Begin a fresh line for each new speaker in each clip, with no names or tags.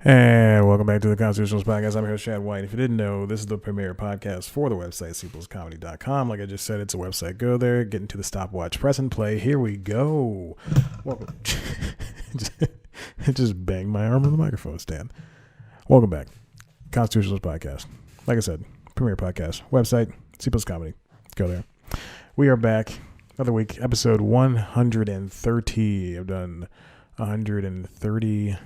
And welcome back to the Constitutionals Podcast. I'm here with Chad White. If you didn't know, this is the premier podcast for the website, cpluscomedy.com. Like I just said, it's a website. Go there, get into the stopwatch, press and play. Here we go. Welcome. Just banged my arm on the microphone stand. Welcome back. Constitutionals Podcast. Like I said, premier podcast, website, cpluscomedy. Go there. We are back. Another week, episode 130. I've done 130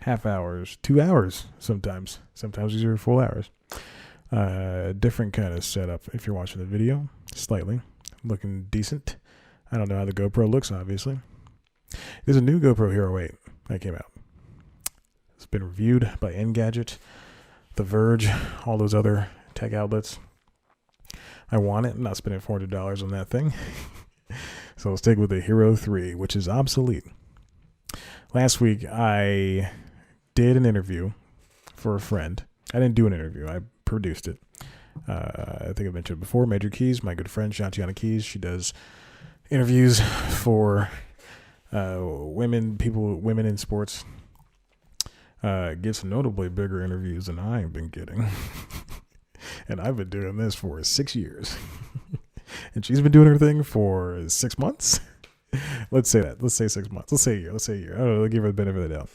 half hours, 2 hours sometimes. Sometimes these are full hours. Different kind of setup if you're watching the video. Slightly. Looking decent. I don't know how the GoPro looks, obviously. There's a new GoPro Hero 8 that came out. It's been reviewed by Engadget, The Verge, all those other tech outlets. I want it. I'm not spending $400 on that thing. So I'll stick with the Hero 3, which is obsolete. Last week, I did an interview for a friend. I didn't do an interview. I produced it. I think I mentioned it before. Major Keys, my good friend, Shantiana Keys. She does interviews for women in sports. Gets notably bigger interviews than I've been getting. And I've been doing this for 6 years. And she's been doing her thing for 6 months. Let's say that. Let's say 6 months. Let's say a year. I don't know. I'll give her the benefit of the doubt.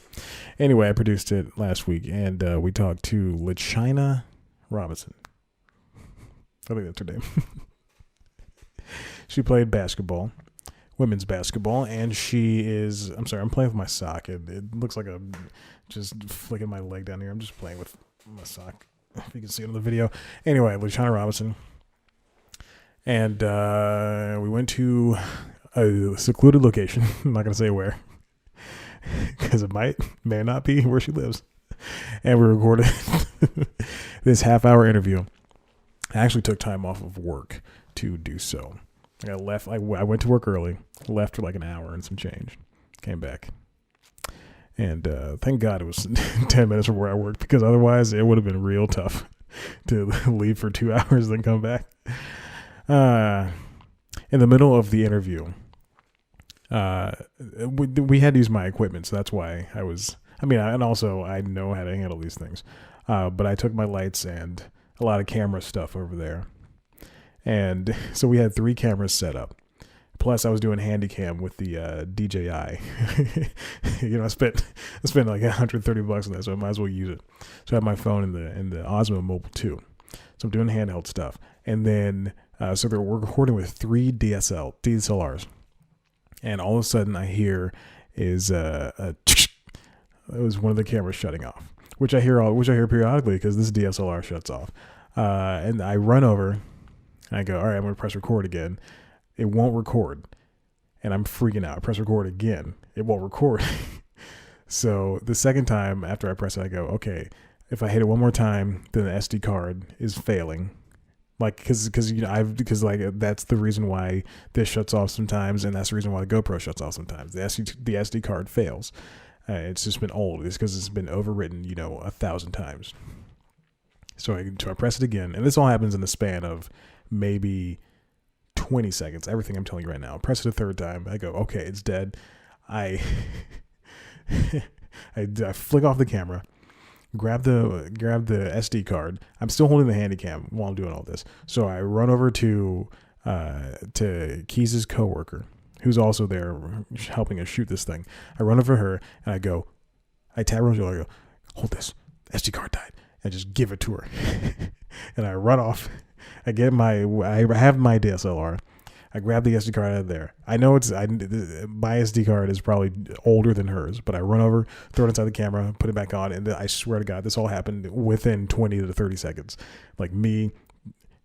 Anyway, I produced it last week, and we talked to LaChina Robinson. I think that's her name. She played basketball, women's basketball, and she is... I'm sorry, I'm playing with my sock. It looks like I'm just flicking my leg down here. I'm just playing with my sock, if you can see it on the video. Anyway, LaChina Robinson. And we went to a secluded location. I'm not going to say where, because it may not be where she lives. And we recorded this half-hour interview. I actually took time off of work to do so. I went to work early, left for like an hour and some change, came back. And thank God it was 10 minutes from where I worked, because otherwise it would have been real tough to leave for 2 hours and come back. In the middle of the interview, we had to use my equipment, so that's why and also I know how to handle these things. But I took my lights and a lot of camera stuff over there. And so we had 3 cameras set up. Plus I was doing handy cam with the DJI. I spent like $130 on that, so I might as well use it. So I have my phone in the Osmo Mobile 2. So I'm doing handheld stuff. And then so we're recording with 3 DSLRs. And all of a sudden I hear is it was one of the cameras shutting off, which I hear periodically because this DSLR shuts off. And I run over and I go, all right, I'm going to press record again. It won't record. And I'm freaking out. I press record again. It won't record. So the second time after I press it, I go, okay, if I hit it one more time, then the SD card is failing. Like, because that's the reason why this shuts off sometimes, and that's the reason why the GoPro shuts off sometimes. The SD card fails. It's just been old. It's because it's been overwritten, 1,000 times. So I press it again, and this all happens in the span of maybe 20 seconds. Everything I'm telling you right now. Press it a third time. I go, okay, it's dead. I flick off the camera. Grab the SD card. I'm still holding the handy cam while I'm doing all this. So I run over to Keys' coworker, who's also there helping us shoot this thing. I run over her and I tap her on the shoulder. I go, hold this. SD card died. And just give it to her. And I run off. I have my DSLR. I grab the SD card out of there. I know my SD card is probably older than hers, but I run over, throw it inside the camera, put it back on, and I swear to God, this all happened within 20 to 30 seconds. Like me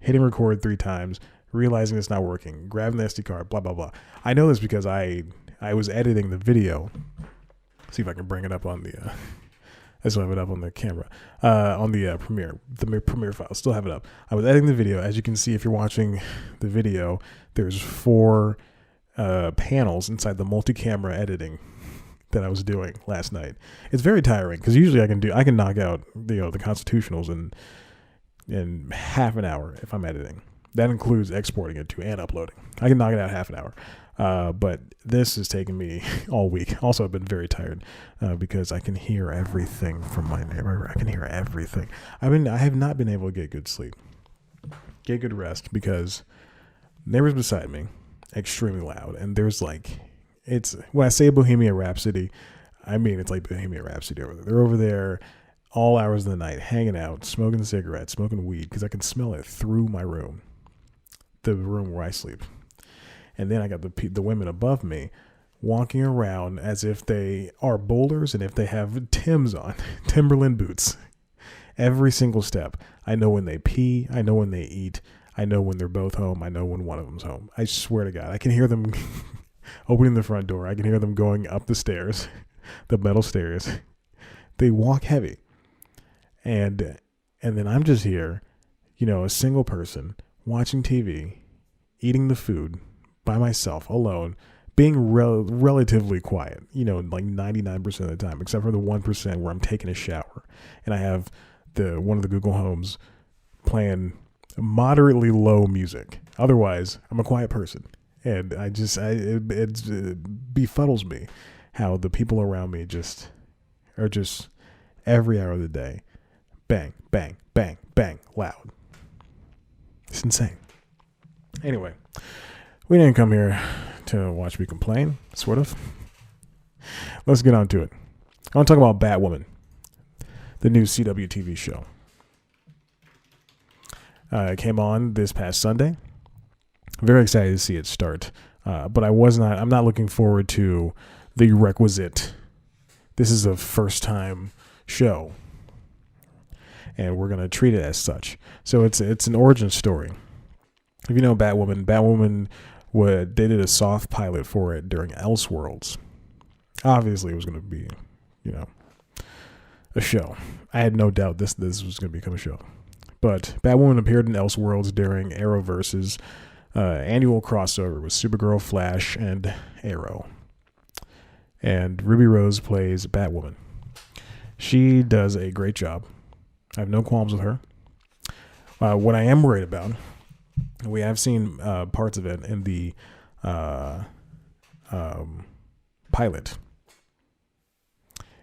hitting record 3 times, realizing it's not working, grabbing the SD card, blah, blah, blah. I know this because I was editing the video. See if I can bring it up on the... I still have it up on the camera, on the Premiere file. Still have it up. I was editing the video. As you can see, if you're watching the video, there's 4 panels inside the multi-camera editing that I was doing last night. It's very tiring because usually I can knock out the constitutionals in half an hour if I'm editing. That includes exporting it to and uploading. I can knock it out half an hour. But this has taken me all week. Also, I've been very tired because I can hear everything from my neighbor. I can hear everything. I have not been able to get good sleep, get good rest, because neighbors beside me, extremely loud. And there's like, when I say Bohemian Rhapsody, I mean it's like Bohemian Rhapsody over there. They're over there all hours of the night, hanging out, smoking cigarettes, smoking weed, because I can smell it through my room, the room where I sleep. And then I got the women above me walking around as if they are boulders and if they have Timbs on, Timberland boots. Every single step. I know when they pee. I know when they eat. I know when they're both home. I know when one of them's home. I swear to God, I can hear them opening the front door. I can hear them going up the stairs, the metal stairs. They walk heavy. And then I'm just here, a single person watching TV, eating the food by myself, alone, being relatively quiet, like 99% of the time, except for the 1% where I'm taking a shower. And I have one of the Google Homes playing moderately low music. Otherwise, I'm a quiet person. And it befuddles me how the people around me are just every hour of the day, bang, bang, bang, bang, loud. It's insane. Anyway, we didn't come here to watch me complain, sort of. Let's get on to it. I want to talk about Batwoman, the new CW TV show. It came on this past Sunday. Very excited to see it start. But I'm not looking forward to the requisite, this is a first time show, and we're going to treat it as such. So it's an origin story. If you know Batwoman they did a soft pilot for it during Elseworlds. Obviously, it was going to be, a show. I had no doubt this was going to become a show. But Batwoman appeared in Elseworlds during Arrowverse's annual crossover with Supergirl, Flash, and Arrow. And Ruby Rose plays Batwoman. She does a great job. I have no qualms with her. What I am worried about, we have seen parts of it in the pilot,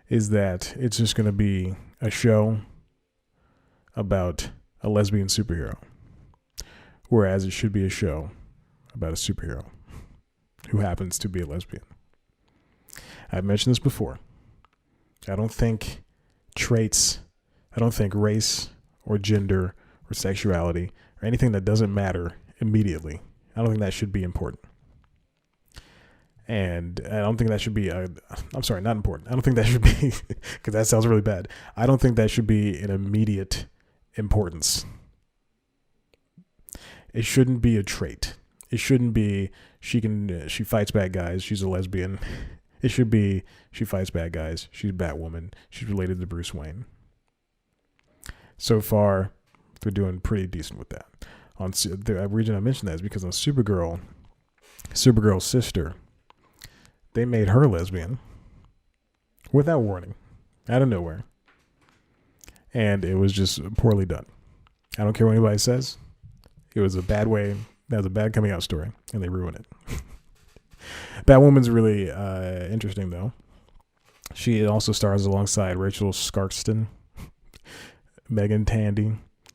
is that it's just going to be a show about a lesbian superhero, whereas it should be a show about a superhero who happens to be a lesbian. I've mentioned this before. I don't think race or gender or sexuality or anything that doesn't matter immediately, I don't think that should be important. And I don't think that should be not important. I don't think that should be, because that sounds really bad. I don't think that should be an immediate importance. It shouldn't be a trait. It shouldn't be she fights bad guys, she's a lesbian. It should be she fights bad guys, she's Batwoman, she's related to Bruce Wayne. So far, they're doing pretty decent with that. The reason I mentioned that is because on Supergirl's sister, they made her lesbian without warning, out of nowhere. And it was just poorly done. I don't care what anybody says. It was a bad way. That was a bad coming out story, and they ruined it. Batwoman's really interesting, though. She also stars alongside Rachel Skarsten, Megan Tandy,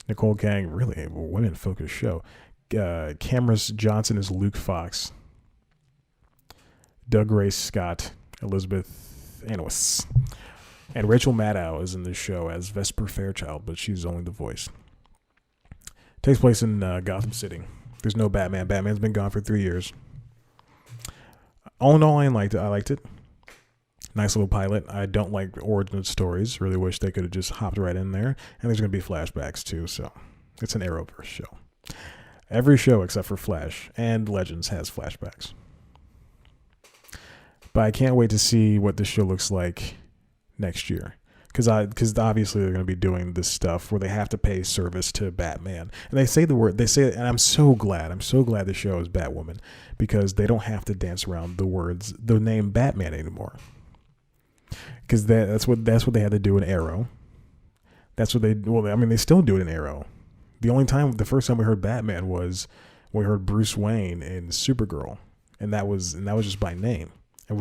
Nicole Kang. Really a women-focused show. Cameron Johnson is Luke Fox. Doug Ray Scott, Elizabeth Anwes. And Rachel Maddow is in this show as Vesper Fairchild, but she's only the voice. Takes place in Gotham City. There's no Batman. Batman's been gone for 3 years. All in all, I liked it. Nice little pilot. I don't like origin stories. Really wish they could have just hopped right in there. And there's going to be flashbacks too, so it's an Arrowverse show. Every show except for Flash and Legends has flashbacks. But I can't wait to see what this show looks like next year. Because obviously they're going to be doing this stuff where they have to pay service to Batman. And and I'm so glad the show is Batwoman, because they don't have to dance around the name Batman anymore. Because that's what they had to do in Arrow. They still do it in Arrow. The first time we heard Batman was when we heard Bruce Wayne in Supergirl, and that was just by name. And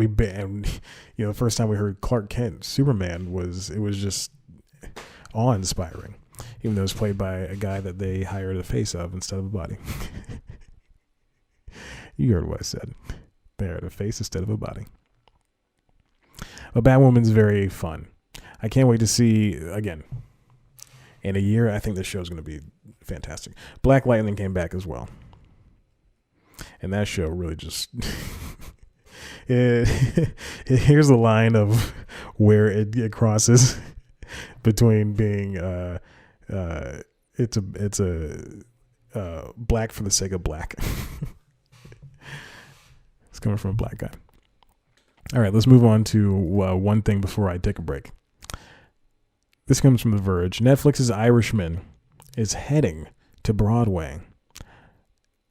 the first time we heard Clark Kent, Superman, was just awe-inspiring, even though it was played by a guy that they hired a face of instead of a body. You heard what I said. They hired a face instead of a body. But Batwoman's very fun. I can't wait to see, again, in a year, I think this show's going to be fantastic. Black Lightning came back as well. And that show really just... here's the line of where it crosses between being it's a black for the sake of black. It's coming from a black guy. All right, let's move on to one thing before I take a break. This comes from The Verge. Netflix's Irishman is heading to Broadway,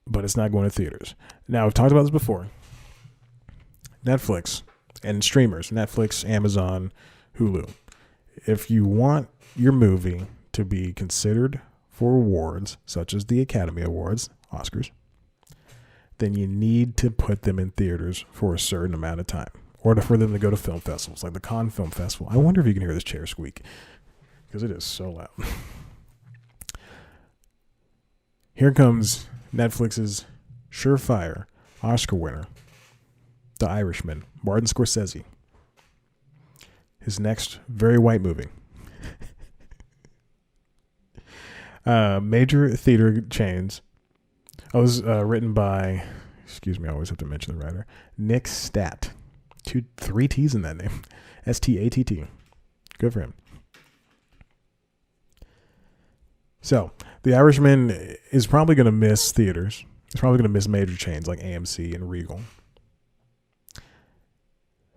but it's not going to theaters. Now, I've talked about this before. Netflix and streamers, Netflix, Amazon, Hulu. If you want your movie to be considered for awards, such as the Academy Awards, Oscars, then you need to put them in theaters for a certain amount of time, or for them to go to film festivals, like the Cannes Film Festival. I wonder if you can hear this chair squeak, because it is so loud. Here comes Netflix's surefire Oscar winner, The Irishman, Martin Scorsese. His next very white movie. Major theater chains. It was written by, excuse me, I always have to mention the writer, Nick Statt. 3 T's in that name. Statt. Good for him. So, The Irishman is probably going to miss theaters. It's probably going to miss major chains like AMC and Regal.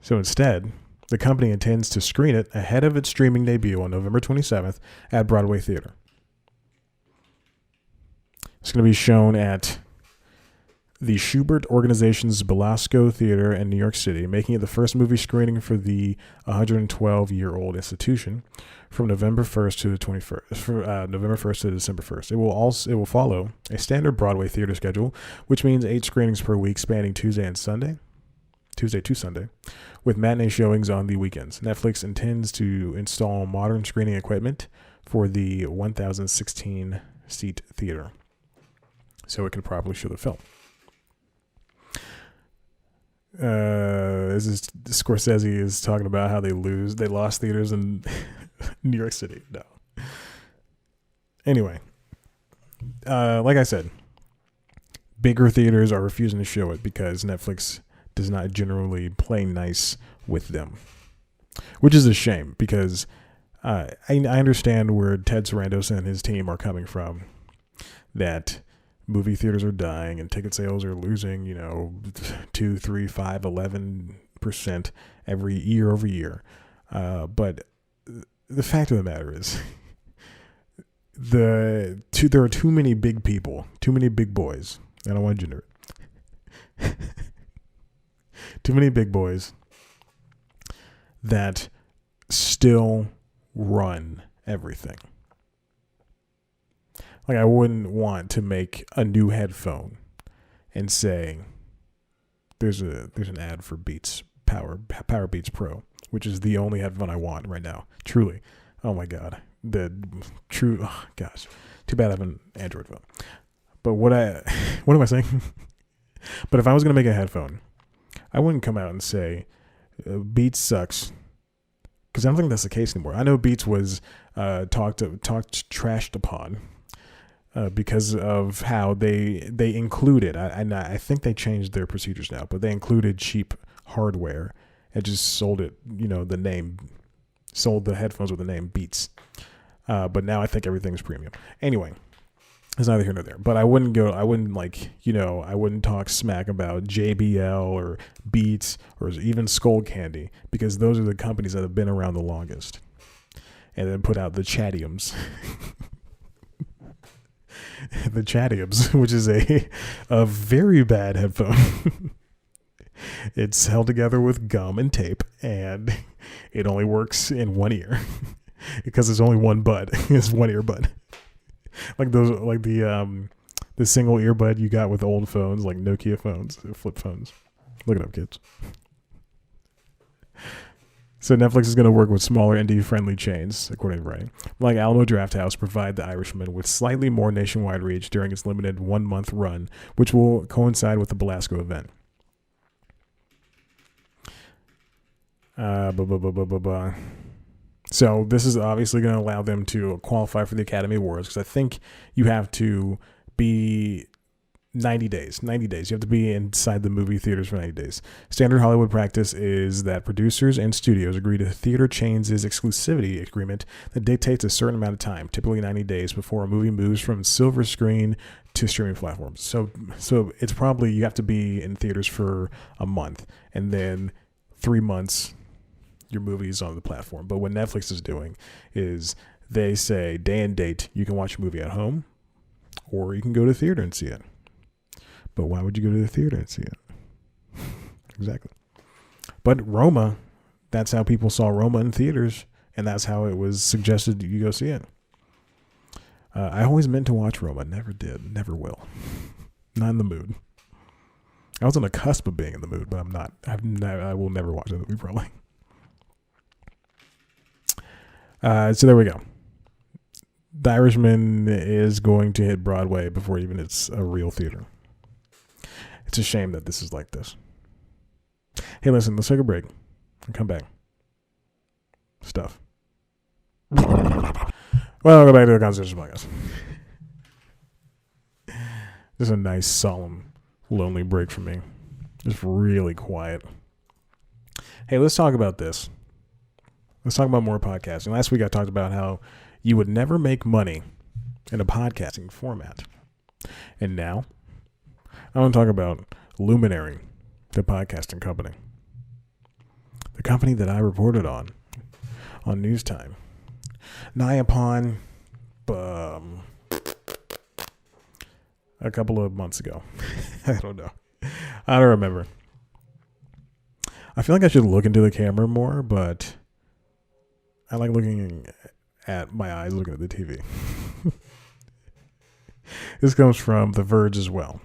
So instead, the company intends to screen it ahead of its streaming debut on November 27th at Broadway Theater. It's going to be shown at the Schubert Organization's Belasco Theater in New York City, making it the first movie screening for the 112-year-old institution from November 1st to the 21st. November 1st to December 1st. It will follow a standard Broadway theater schedule, which means 8 screenings per week spanning Tuesday to Sunday, with matinee showings on the weekends. Netflix intends to install modern screening equipment for the 1,016-seat theater, so it can properly show the film. Scorsese is talking about how they lost theaters in New York City. No. Anyway, like I said, bigger theaters are refusing to show it because Netflix does not generally play nice with them, which is a shame because I understand where Ted Sarandos and his team are coming from, that movie theaters are dying and ticket sales are losing, 2, 3, 5, 11% every year over year. But the fact of the matter is there are too many big people, too many big boys. I don't want to gender it. Too many big boys that still run everything. Like, I wouldn't want to make a new headphone and say there's an ad for Beats Power Beats Pro, which is the only headphone I want right now. Truly. Oh my God. Gosh. Too bad I have an Android phone. But what am I saying? But if I was going to make a headphone, I wouldn't come out and say Beats sucks, because I don't think that's the case anymore. I know Beats was trashed upon because of how they included. I think they changed their procedures now, but they included cheap hardware and just sold it. Sold the headphones with the name Beats. But now I think everything's premium. Anyway. It's neither here nor there, but I wouldn't talk smack about JBL or Beats or even Skull Candy, because those are the companies that have been around the longest, and then put out the Chatiums. The Chatiums, which is a very bad headphone. It's held together with gum and tape, and it only works in one ear because there's only one bud. It's one earbud. like the single earbud you got with old phones, like Nokia phones, flip phones. Look it up, kids. So Netflix is going to work with smaller indie-friendly chains, according to writing, like Alamo Drafthouse, provide The Irishman with slightly more nationwide reach during its limited 1-month run, which will coincide with the Belasco event. So this is obviously going to allow them to qualify for the Academy Awards, because I think you have to be 90 days. 90 days. You have to be inside the movie theaters for 90 days. Standard Hollywood practice is that producers and studios agree to theater chains' exclusivity agreement that dictates a certain amount of time, typically 90 days, before a movie moves from silver screen to streaming platforms. So it's probably you have to be in theaters for a month, and then 3 months your movie's on the platform. But what Netflix is doing is they say day and date, you can watch a movie at home, or you can go to the theater and see it. But why would you go to the theater and see it? Exactly. But Roma, that's how people saw Roma in theaters, and that's how it was suggested you go see it. I always meant to watch Roma. Never did. Never will. Not in the mood. I was on the cusp of being in the mood, but I'm not. I will never watch that movie, probably. So there we go. The Irishman is going to hit Broadway before even it's a real theater. It's a shame that this is like this. Hey, listen, let's take a break and come back. Stuff. Well, I'll go back to the Constitution podcast. This is a nice, solemn, lonely break for me. Just really quiet. Hey, let's talk about this. Let's talk about more podcasting. Last week I talked about how you would never make money in a podcasting format. And now I want to talk about LUMINARY, the podcasting company. The company that I reported on News Time. Nigh upon a couple of months ago. I don't know. I don't remember. I feel like I should look into the camera more, but I like looking at my eyes looking at the TV. This comes from The Verge as well.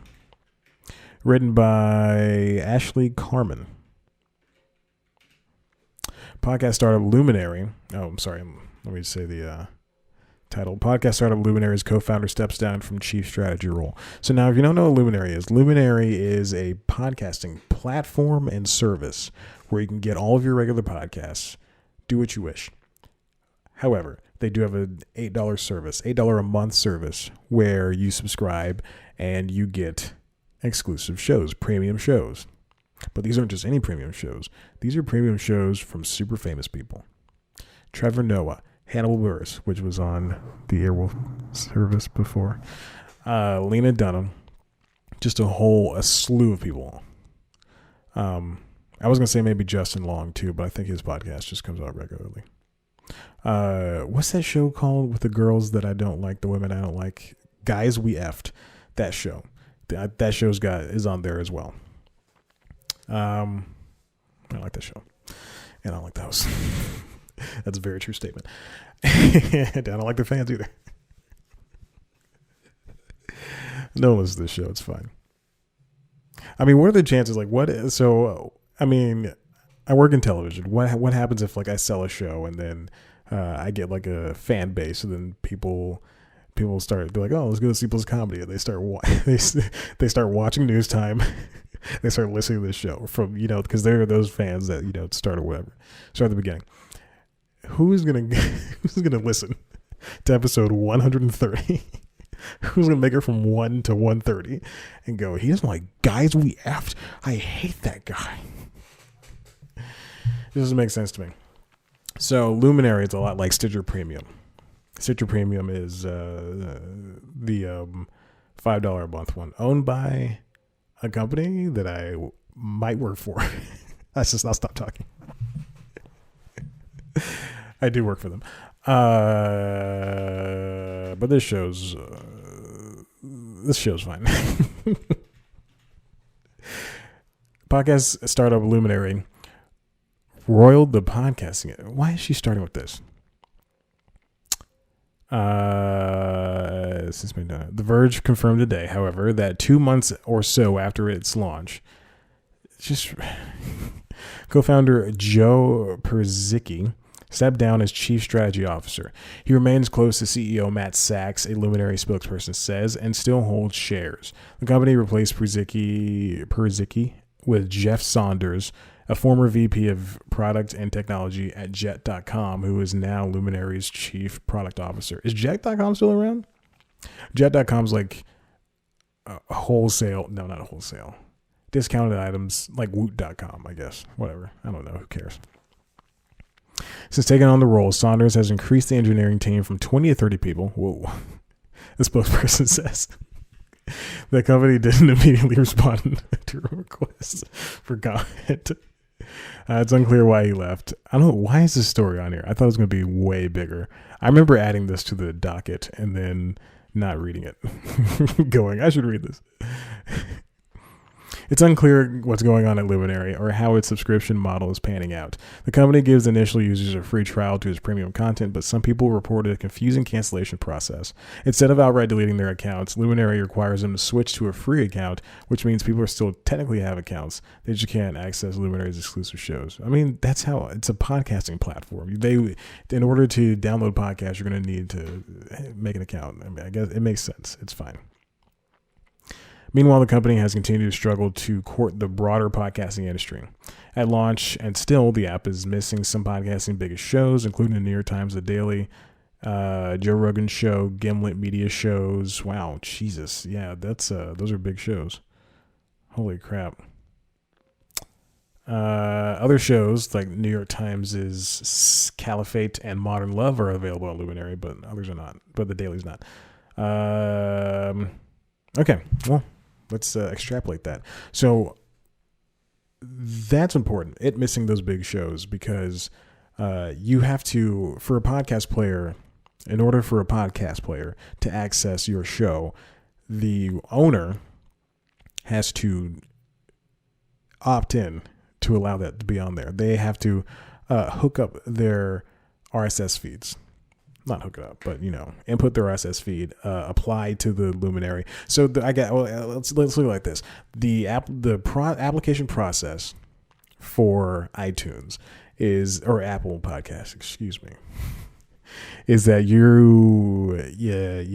Written by Ashley Carman. Podcast startup LUMINARY. Oh, I'm sorry. Let me say the title. Podcast startup LUMINARY's co-founder steps down from chief strategy role. So now, if you don't know what LUMINARY is a podcasting platform and service where you can get all of your regular podcasts, do what you wish. However, they do have an $8 service, $8 a month service, where you subscribe and you get exclusive shows, premium shows. But these aren't just any premium shows. These are premium shows from super famous people. Trevor Noah, Hannibal Buress, which was on the Airwolf service before, Lena Dunham, just a slew of people. I was going to say maybe Justin Long too, but I think his podcast just comes out regularly. What's that show called with the girls that I don't like, the women I don't like? Guys We Effed. That show. That show's is on there as well. I like that show. And I don't like the host. That's a very true statement. I don't like the fans either. No one listens to this show. It's fine. I mean, what are the chances? Like, what? So, I mean, I work in television. What happens if, like, I sell a show and then I get like a fan base, and then people start, they're like, oh, let's go to C Plus Comedy, and they start they start watching News Time. They start listening to this show from, because they're those fans that start or whatever. Start at the beginning. Who's gonna listen to episode 130? Who's gonna make it from 1 to 130 and go, he doesn't like Guys We Effed? I hate that guy. This doesn't make sense to me. So LUMINARY is a lot like Stitcher Premium. Stitcher Premium is the $5 a month one, owned by a company that I might work for. I'll stop talking. I do work for them. But this show's fine. Podcast startup LUMINARY roiled the podcasting. Why is she starting with this? The Verge confirmed today, however, that 2 months or so after its launch, just co-founder Joe Perzicki stepped down as chief strategy officer. He remains close to CEO Matt Sachs, a Luminary spokesperson says, and still holds shares. The company replaced Perzicki with Jeff Saunders, a former VP of product and technology at Jet.com, who is now Luminary's chief product officer. Is Jet.com still around? Jet.com's like a wholesale, no, not a wholesale, discounted items like Woot.com, I guess. Whatever. I don't know. Who cares? Since taking on the role, Saunders has increased the engineering team from 20 to 30 people. Whoa. The spokesperson says. The company didn't immediately respond to a request for comment. It's unclear why he left. I don't know. Why is this story on here? I thought it was going to be way bigger. I remember adding this to the docket and then not reading it. Going, I should read this. It's unclear what's going on at Luminary or how its subscription model is panning out. The company gives initial users a free trial to its premium content, but some people reported a confusing cancellation process. Instead of outright deleting their accounts, Luminary requires them to switch to a free account, which means people are still technically have accounts. They just can't access Luminary's exclusive shows. I mean, that's how it's a podcasting platform. In order to download podcasts, you're going to need to make an account. I mean, I guess it makes sense. It's fine. Meanwhile, the company has continued to struggle to court the broader podcasting industry. At launch, and still, the app is missing some podcasting biggest shows, including the New York Times The Daily, Joe Rogan Show, Gimlet Media shows. Wow, Jesus. Yeah, those are big shows. Holy crap. Other shows, like New York Times' Caliphate and Modern Love, are available on Luminary, but others are not. But The Daily's not. Okay, well, let's extrapolate that. So that's important, it missing those big shows, because you have to, for a podcast player, in order for a podcast player to access your show, the owner has to opt in to allow that to be on there. They have to hook up their RSS feeds. Not hook it up, but input their RSS feed, apply to the Luminary. So let's look like this: application process for iTunes or Apple Podcasts, excuse me, is that you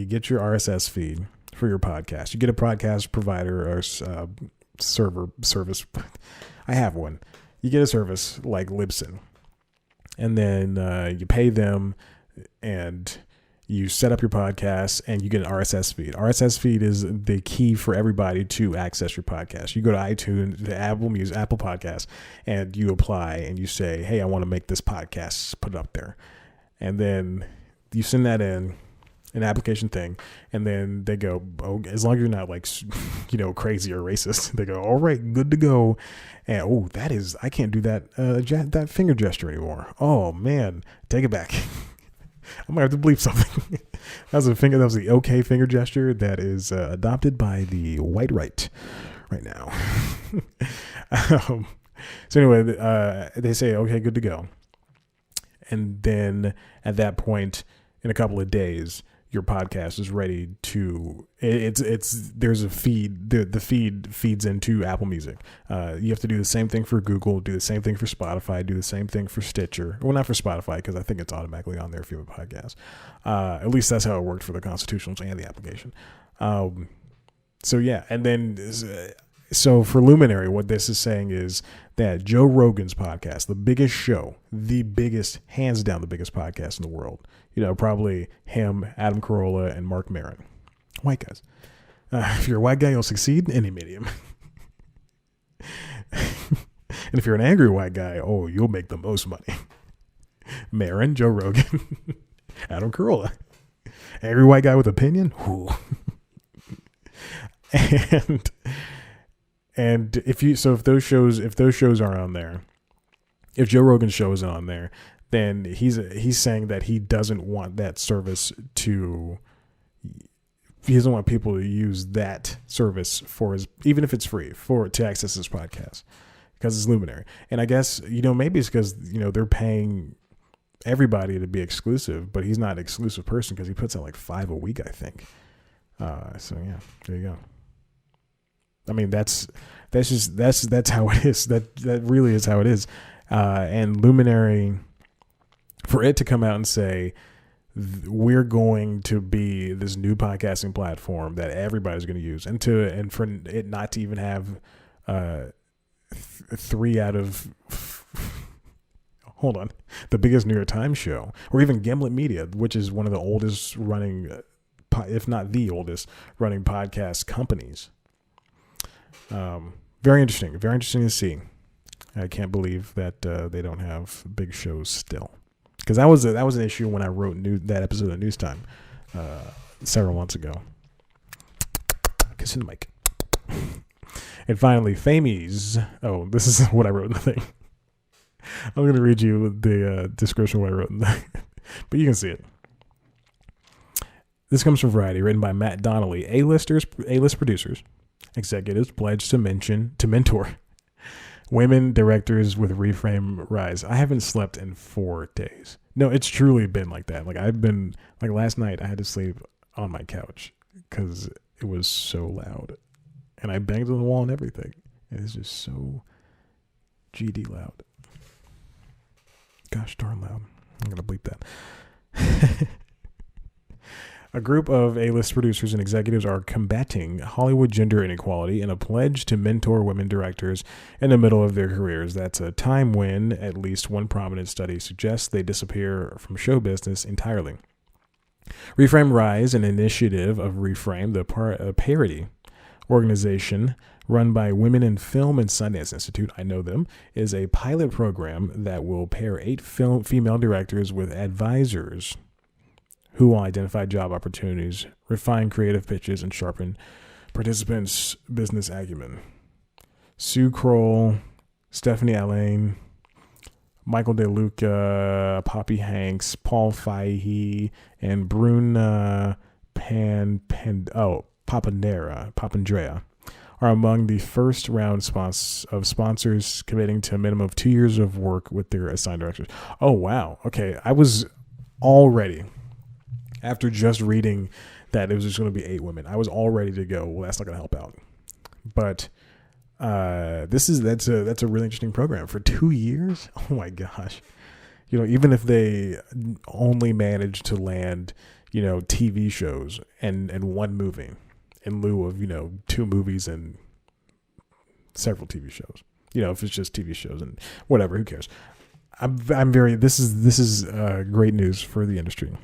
get your RSS feed for your podcast. You get a podcast provider or service. I have one. You get a service like Libsyn, and then you pay them. And you set up your podcast and you get an RSS feed. RSS feed is the key for everybody to access your podcast. You go to iTunes, to Apple Music, Apple Podcasts, and you apply and you say, hey, I want to make this podcast, put it up there. And then you send that in, an application thing, and then they go, oh, as long as you're not like, crazy or racist, they go, all right, good to go. And I can't do that, that finger gesture anymore. Oh man, take it back. I might have to bleep something. That was the okay finger gesture that is adopted by the white right now. So anyway, they say, okay, good to go. And then at that point, in a couple of days, your podcast is ready to, there's a feed, the feed feeds into Apple Music. You have to do the same thing for Google, do the same thing for Spotify, do the same thing for Stitcher. Well, not for Spotify, because I think it's automatically on there if you have a podcast. At least that's how it worked for the constitutionals and the application. So yeah, and then, so for Luminary, what this is saying is that Joe Rogan's podcast, the biggest show, hands down the biggest podcast in the world, probably him, Adam Carolla, and Mark Maron. White guys. If you're a white guy, you'll succeed in any medium. And if you're an angry white guy, you'll make the most money. Maron, Joe Rogan, Adam Carolla. Angry white guy with opinion? Ooh. And if those shows are on there, if Joe Rogan's show is on there, then he's saying that he doesn't want that service he doesn't want people to use that service for even if it's free, to access his podcast, because it's Luminary. And I guess, maybe it's because, they're paying everybody to be exclusive, but he's not an exclusive person because he puts out like 5 a week, I think. So yeah, there you go. I mean, that's how it is. That really is how it is. And Luminary, for it to come out and say, we're going to be this new podcasting platform that everybody's going to use, and for it not to even have 3 out of hold on, the biggest New York Times show, or even Gimlet Media, which is one of the oldest running, if not the oldest running podcast companies. Very interesting to see. I can't believe that they don't have big shows still. Because that was an issue when I wrote that episode of News Time several months ago. Kiss in the mic. And finally, Famies. Oh, this is what I wrote in the thing. I'm going to read you the description of what I wrote in the thing. But you can see it. This comes from Variety, written by Matt Donnelly. A-list producers, executives pledged to mentor women directors with Reframe Rise. I haven't slept in 4 days. No, it's truly been like that. Like last night I had to sleep on my couch because it was so loud. And I banged on the wall and everything. It's just so GD loud. Gosh darn loud. I'm going to bleep that. A group of A-list producers and executives are combating Hollywood gender inequality in a pledge to mentor women directors in the middle of their careers. That's a time when, at least one prominent study suggests, they disappear from show business entirely. Reframe Rise, an initiative of Reframe, the parody organization run by Women in Film and Sundance Institute, I know them, is a pilot program that will pair 8 female directors with advisors who will identify job opportunities, refine creative pitches, and sharpen participants' business acumen. Sue Kroll, Stephanie Allain, Michael DeLuca, Poppy Hanks, Paul Fahey, and Bruna Papandrea are among the first round of sponsors committing to a minimum of 2 years of work with their assigned directors. Oh, wow. Okay, I was already... After just reading that it was just going to be 8 women, I was all ready to go. Well, that's not going to help out. But that's a really interesting program for 2 years. Oh my gosh! Even if they only manage to land, TV shows and 1 movie in lieu of 2 movies and several TV shows. If it's just TV shows and whatever, who cares? This is great news for the industry.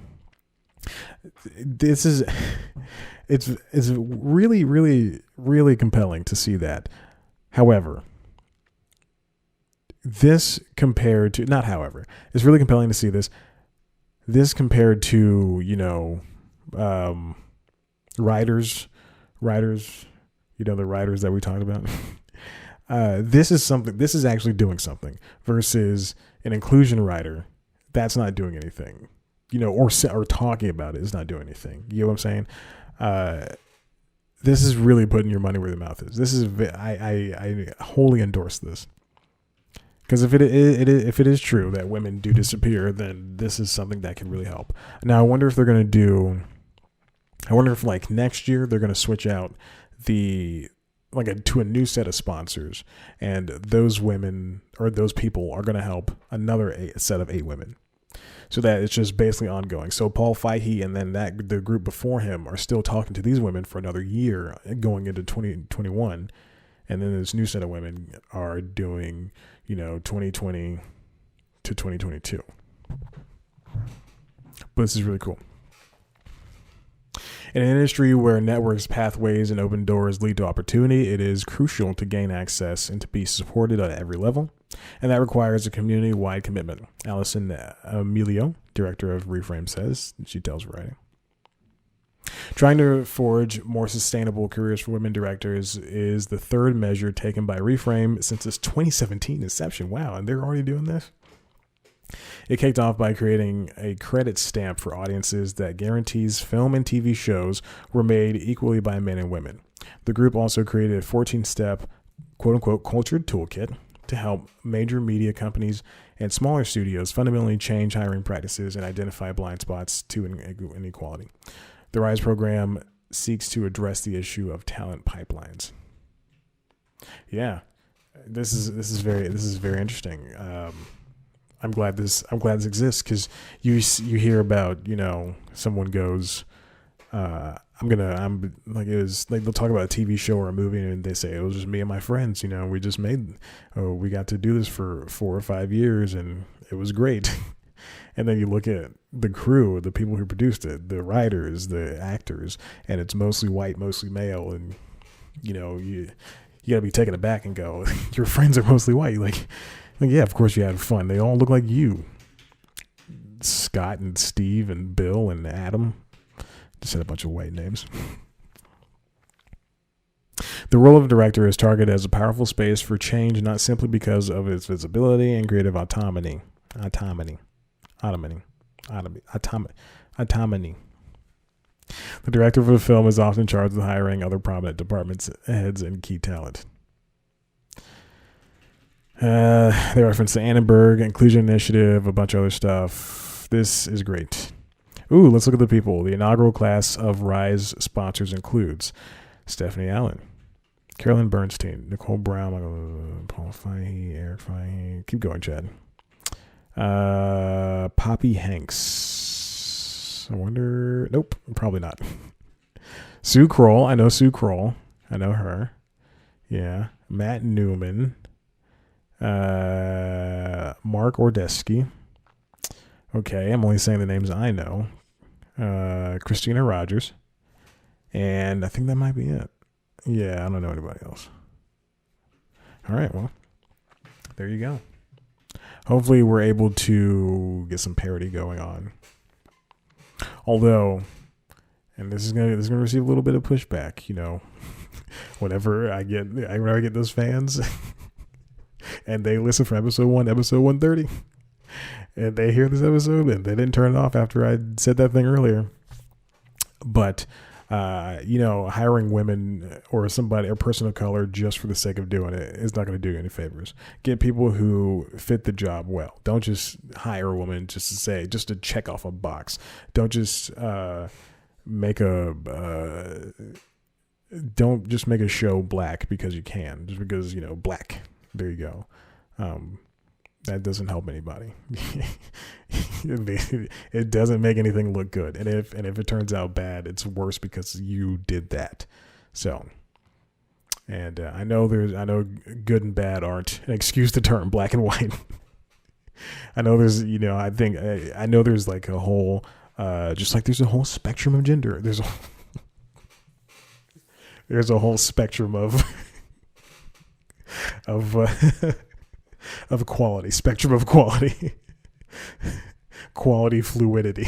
It's really, really, really compelling to see that. However, it's really compelling to see this compared to, writers, the writers that we talked about. This is actually doing something versus an inclusion writer that's not doing anything. Or talking about it is not doing anything. You know what I'm saying? This is really putting your money where the mouth is. I wholly endorse this. Because if it is true that women do disappear, then this is something that can really help. Now, I wonder if like next year they're going to switch out to a new set of sponsors, and those women or those people are going to help another set of 8 women. So that it's just basically ongoing. So Paul Fahey and then the group before him are still talking to these women for another year going into 2021. And then this new set of women are doing, 2020 to 2022. But this is really cool. In an industry where networks, pathways, and open doors lead to opportunity, it is crucial to gain access and to be supported at every level. And that requires a community-wide commitment. Allison Emilio, director of Reframe, says, she tells Variety. Trying to forge more sustainable careers for women directors is the 3rd measure taken by Reframe since its 2017 inception. Wow, and they're already doing this? It kicked off by creating a credit stamp for audiences that guarantees film and TV shows were made equally by men and women. The group also created a 14-step, quote-unquote, cultured toolkit to help major media companies and smaller studios fundamentally change hiring practices and identify blind spots to inequality. The RISE program seeks to address the issue of talent pipelines. Yeah, this is very interesting. I'm glad this exists, because you hear about, someone goes, I'm like, it was like, they'll talk about a TV show or a movie and they say it was just me and my friends, we got to do this for 4 or 5 years and it was great. And then you look at the crew, the people who produced it, the writers, the actors, and it's mostly white, mostly male. And, you gotta be taken aback and go, your friends are mostly white. Like, yeah, of course you had fun. They all look like you. Scott and Steve and Bill and Adam. Just had a bunch of white names. The role of director is targeted as a powerful space for change, not simply because of its visibility and creative autonomy. The director of a film is often charged with hiring other prominent department heads and key talent. They reference the Annenberg Inclusion Initiative, a bunch of other stuff. This is great. Ooh, let's look at the people. The inaugural class of RISE sponsors includes Stephanie Allen, Carolyn Bernstein, Nicole Brown, Paul Fahey, Eric Fahey. Keep going, Chad. Poppy Hanks. I wonder. Nope, probably not. Sue Kroll. I know Sue Kroll. I know her. Yeah. Matt Newman. Mark Ordesky. Okay, I'm only saying the names I know. Christina Rogers. And I think that might be it. Yeah, I don't know anybody else. All right, well, there you go. Hopefully we're able to get some parity going on. Although, and this is gonna receive a little bit of pushback, whenever I get those fans and they listen from episode 1 to episode 130. And they hear this episode and they didn't turn it off after I said that thing earlier. But, hiring women or somebody, or person of color, just for the sake of doing it is not going to do you any favors. Get people who fit the job well. Don't just hire a woman just to check off a box. Don't just make a show black because you can. Just because, black. There you go. That doesn't help anybody. It doesn't make anything look good. And if it turns out bad, it's worse because you did that. So, and I know good and bad aren't, and excuse the term, black and white. I know there's, I know there's like a whole, just like there's a whole spectrum of gender. There's a whole spectrum of quality, spectrum of quality, quality fluidity.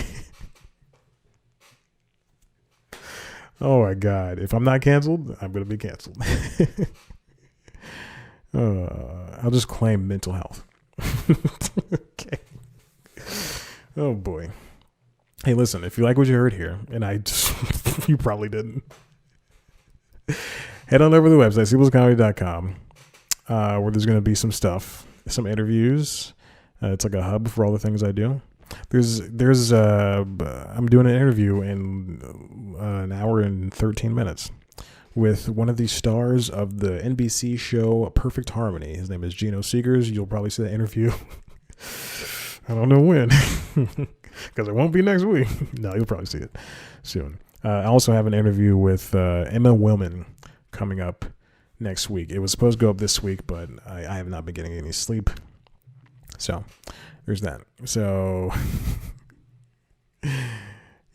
Oh my God. If I'm not canceled, I'm going to be canceled. I'll just claim mental health. Okay. Oh boy. Hey, listen, if you like what you heard here, and you probably didn't, head on over to the website, cplscomedy.com, where there's going to be some stuff. Some interviews. It's like a hub for all the things I do. I'm doing an interview in an hour and 13 minutes with one of the stars of the NBC show Perfect Harmony. His name is Gino Seegers. You'll probably see that interview. I don't know when, because it won't be next week. No, you'll probably see it soon. I also have an interview with Emma Willman coming up next week. It was supposed to go up this week, but I have not been getting any sleep. So there's that. So you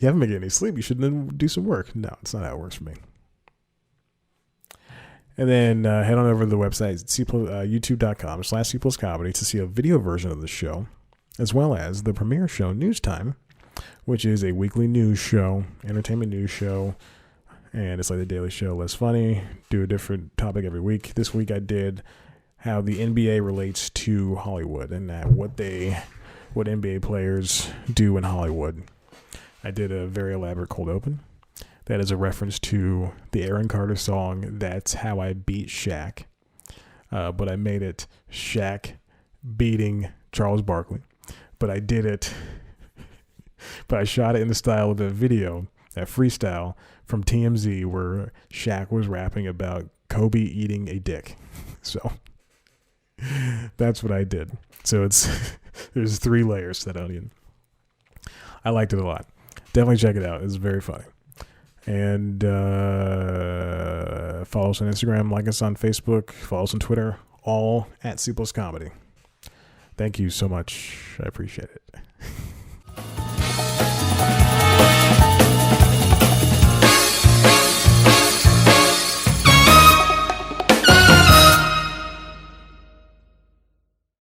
haven't been getting any sleep. You should then do some work. No, it's not how it works for me. And then head on over to the website, youtube.com/cplscomedy to see a video version of the show, as well as the premiere show, News Time, which is a weekly news show, entertainment news show. And it's like the Daily Show, less funny. Do a different topic every week. This week I did how the NBA relates to Hollywood and what NBA players do in Hollywood. I did a very elaborate cold open. That is a reference to the Aaron Carter song, That's How I Beat Shaq. but I made it Shaq beating Charles Barkley. But I did it, but I shot it in the style of a video, that freestyle from TMZ where Shaq was rapping about Kobe eating a dick. So that's what I did. So there's 3 layers to that onion. I liked it a lot. Definitely check it out. It's very funny. And follow us on Instagram, like us on Facebook, follow us on Twitter, all at C+ Comedy. Thank you so much. I appreciate it.